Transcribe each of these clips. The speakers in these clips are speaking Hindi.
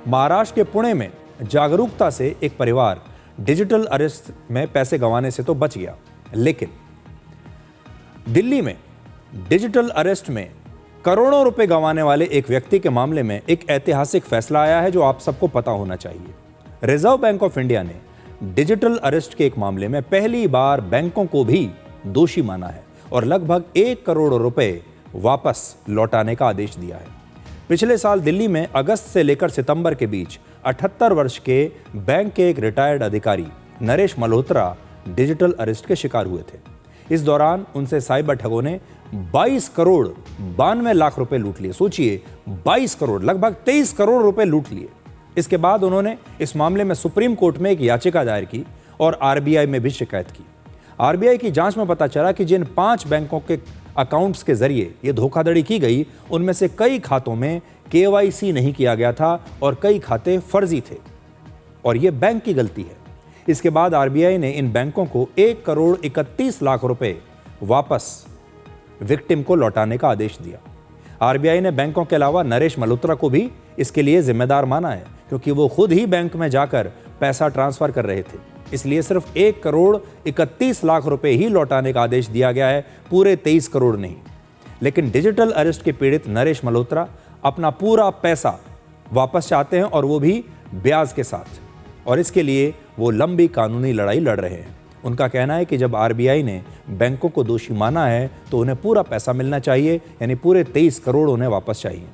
महाराष्ट्र के पुणे में जागरूकता से एक परिवार डिजिटल अरेस्ट में पैसे गंवाने से तो बच गया, लेकिन दिल्ली में डिजिटल अरेस्ट में करोड़ों रुपए गंवाने वाले एक व्यक्ति के मामले में एक ऐतिहासिक फैसला आया है जो आप सबको पता होना चाहिए। रिजर्व बैंक ऑफ इंडिया ने डिजिटल अरेस्ट के एक मामले में पहली बार बैंकों को भी दोषी माना है और लगभग 1 करोड़ रुपए वापस लौटाने का आदेश दिया है। पिछले साल दिल्ली में अगस्त से लेकर सितंबर के बीच 78 वर्ष के बैंक के एक रिटायर्ड अधिकारी नरेश मल्होत्रा डिजिटल अरेस्ट के शिकार हुए थे। इस दौरान उनसे साइबर ठगों ने 22 करोड़ 92 लाख रुपए लूट लिए। सोचिए, 22 करोड़, लगभग 23 करोड़ रुपए लूट लिए। इसके बाद उन्होंने इस मामले में सुप्रीम कोर्ट में एक याचिका दायर की और आरबीआई में भी शिकायत की। आरबीआई की जांच में पता चला कि जिन 5 बैंकों के अकाउंट्स के जरिए ये धोखाधड़ी की गई, उनमें से कई खातों में केवाईसी नहीं किया गया था और कई खाते फर्जी थे और ये बैंक की गलती है। इसके बाद आरबीआई ने इन बैंकों को 1 करोड़ 31 लाख रुपए वापस विक्टिम को लौटाने का आदेश दिया। आरबीआई ने बैंकों के अलावा नरेश मल्होत्रा को भी इसके लिए जिम्मेदार माना है, क्योंकि वो खुद ही बैंक में जाकर पैसा ट्रांसफर कर रहे थे। इसलिए सिर्फ 1 करोड़ 31 लाख रुपए ही लौटाने का आदेश दिया गया है, पूरे 23 करोड़ नहीं। लेकिन डिजिटल अरेस्ट के पीड़ित नरेश मल्होत्रा अपना पूरा पैसा वापस चाहते हैं और वो भी ब्याज के साथ, और इसके लिए वो लंबी कानूनी लड़ाई लड़ रहे हैं। उनका कहना है कि जब आरबीआई ने बैंकों को दोषी माना है तो उन्हें पूरा पैसा मिलना चाहिए, यानी पूरे 23 करोड़ उन्हें वापस चाहिए।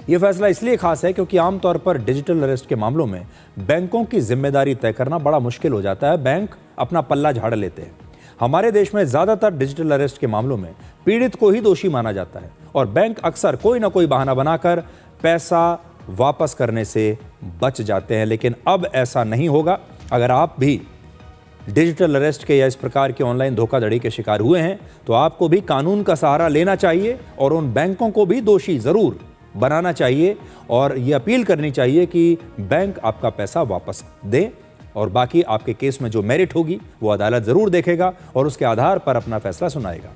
यह फैसला इसलिए खास है क्योंकि आमतौर पर डिजिटल अरेस्ट के मामलों में बैंकों की जिम्मेदारी तय करना बड़ा मुश्किल हो जाता है। बैंक अपना पल्ला झाड़ लेते हैं। हमारे देश में ज्यादातर डिजिटल अरेस्ट के मामलों में पीड़ित को ही दोषी माना जाता है और बैंक अक्सर कोई ना कोई बहाना बनाकर पैसा वापस करने से बच जाते हैं। लेकिन अब ऐसा नहीं होगा। अगर आप भी डिजिटल अरेस्ट के या इस प्रकार के ऑनलाइन धोखाधड़ी के शिकार हुए हैं तो आपको भी कानून का सहारा लेना चाहिए और उन बैंकों को भी दोषी जरूर बनाना चाहिए और ये अपील करनी चाहिए कि बैंक आपका पैसा वापस दे, और बाकी आपके केस में जो मेरिट होगी वो अदालत जरूर देखेगा और उसके आधार पर अपना फैसला सुनाएगा।